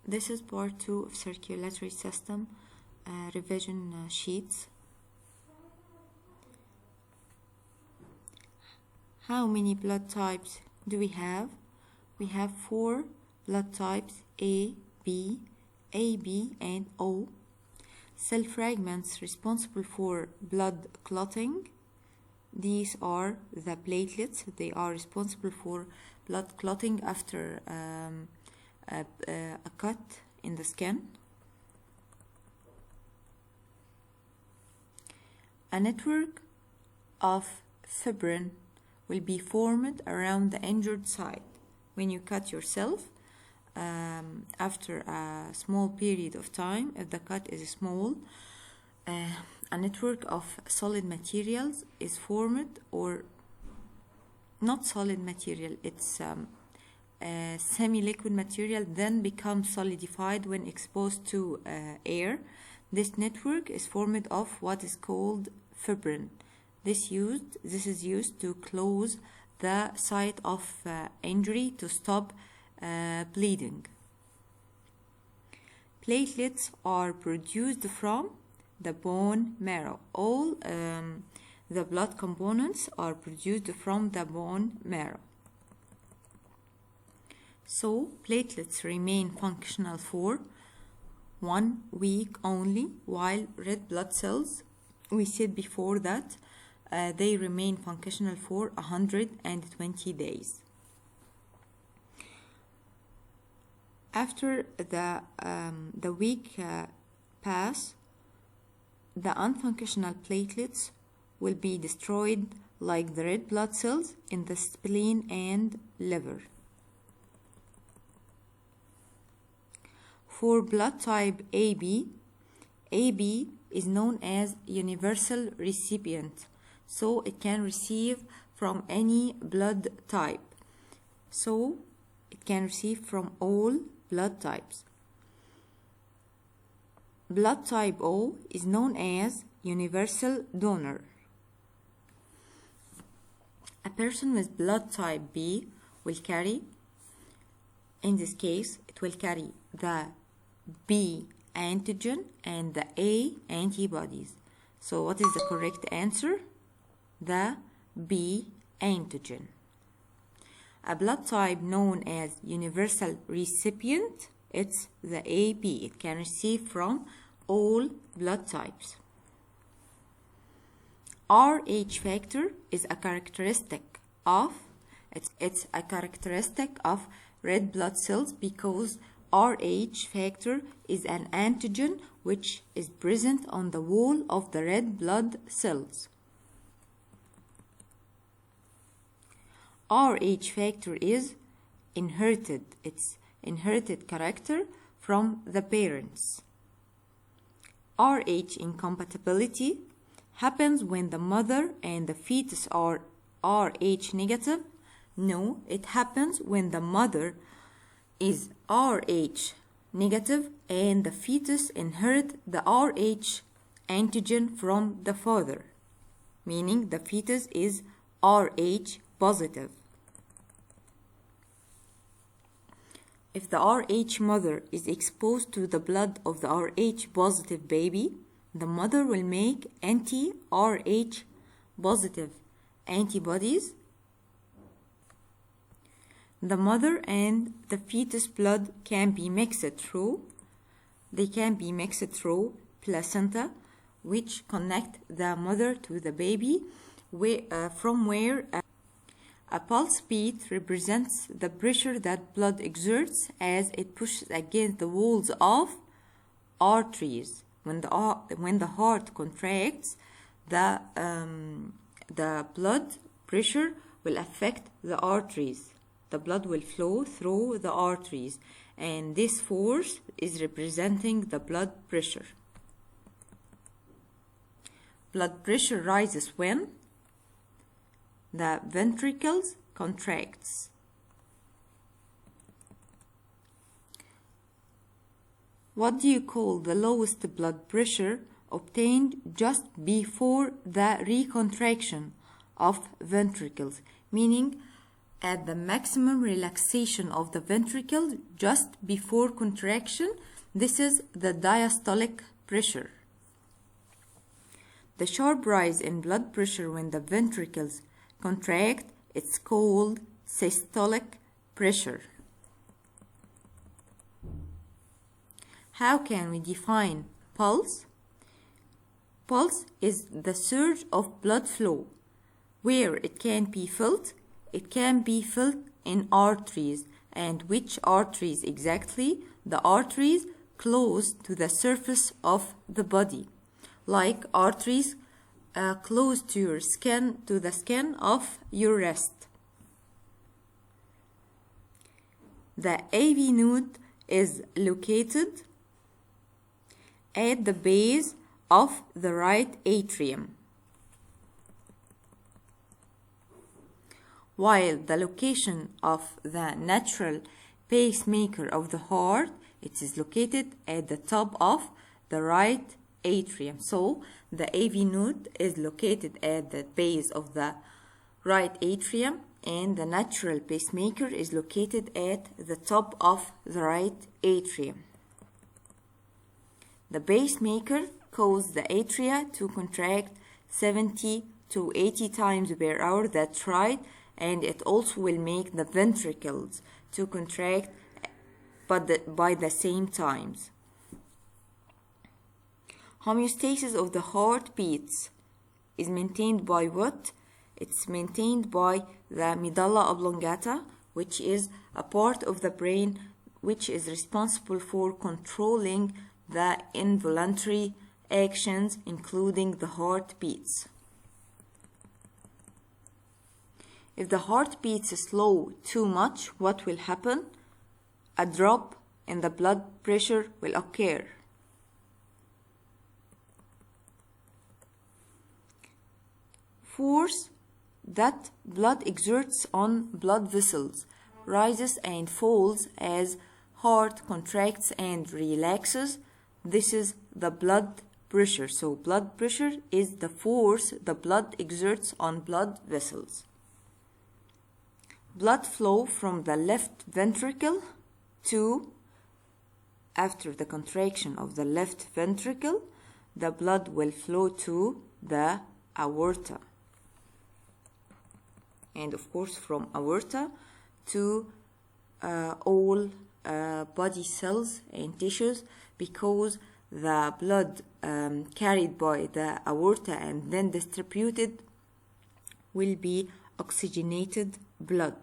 This is part 2 of circulatory system revision sheets. How many blood types do we have? We have 4 blood types: A, B, AB, and O. Cell fragments responsible for blood clotting. These are the platelets. They are responsible for blood clotting after a cut in the skin. A network of fibrin will be formed around the injured site. When you cut yourself, after a small period of time, if the cut is small, a network of solid materials is formed, or not solid material, it's semi-liquid material, then becomes solidified when exposed to air. This network is formed of what is called fibrin. This is used to close the site of injury to stop bleeding. Platelets are produced from the bone marrow. All the blood components are produced from the bone marrow. So platelets remain functional for 1 week only, while red blood cells, we said before that they remain functional for 120 days. After the week pass, the unfunctional platelets will be destroyed like the red blood cells in the spleen and liver. For blood type AB, AB is known as universal recipient, so it can receive from any blood type. So it can receive from all blood types. Blood type O is known as universal donor. A person with blood type B will carry, in this case, it will carry the B antigen and the A antibodies. So what is the correct answer? The B antigen. A blood type known as universal recipient, it's the AB. It can receive from all blood types. Rh factor is a characteristic of red blood cells because Rh factor is an antigen which is present on the wall of the red blood cells. Rh factor is inherited. It's inherited character from the parents. Rh incompatibility happens when the mother and the fetus are Rh negative. No, it happens when the mother is Rh negative and the fetus inherit the Rh antigen from the father, meaning the fetus is Rh positive. If the Rh mother is exposed to the blood of the Rh positive baby, the mother will make anti-Rh positive antibodies. The mother and the fetus blood can be mixed through. They can be mixed through placenta, which connect the mother to the baby, from where a pulse beat represents the pressure that blood exerts as it pushes against the walls of arteries. When the heart contracts, the blood pressure will affect the arteries. The blood will flow through the arteries, and this force is representing the blood pressure. Blood pressure rises when the ventricles contracts. What do you call the lowest blood pressure obtained just before the recontraction of ventricles? Meaning at the maximum relaxation of the ventricle just before contraction. This is the diastolic pressure. The sharp rise in blood pressure when the ventricles contract, it's called systolic pressure. How can we define pulse? Pulse is the surge of blood flow. Where it can be felt? It can be felt in arteries. And which arteries exactly? The arteries close to the surface of the body, like arteries close to your skin, to the skin of your wrist. The AV node is located at the base of the right atrium, while the location of the natural pacemaker of the heart, it is located at the top of the right atrium. So the AV node is located at the base of the right atrium, and the natural pacemaker is located at the top of the right atrium. The pacemaker causes the atria to contract 70 to 80 times per hour, that's right, and it also will make the ventricles to contract by the same times. Homeostasis of the heartbeats is maintained by what? It's maintained by the medulla oblongata, which is a part of the brain which is responsible for controlling the involuntary actions, including the heartbeats. If the heart beats slow too much, what will happen? A drop in the blood pressure will occur. Force that blood exerts on blood vessels rises and falls as heart contracts and relaxes. This is the blood pressure. So blood pressure is the force the blood exerts on blood vessels. Blood flow from the left ventricle to, after the contraction of the left ventricle, the blood will flow to the aorta. And of course from aorta to all body cells and tissues, because the blood carried by the aorta and then distributed will be oxygenated blood.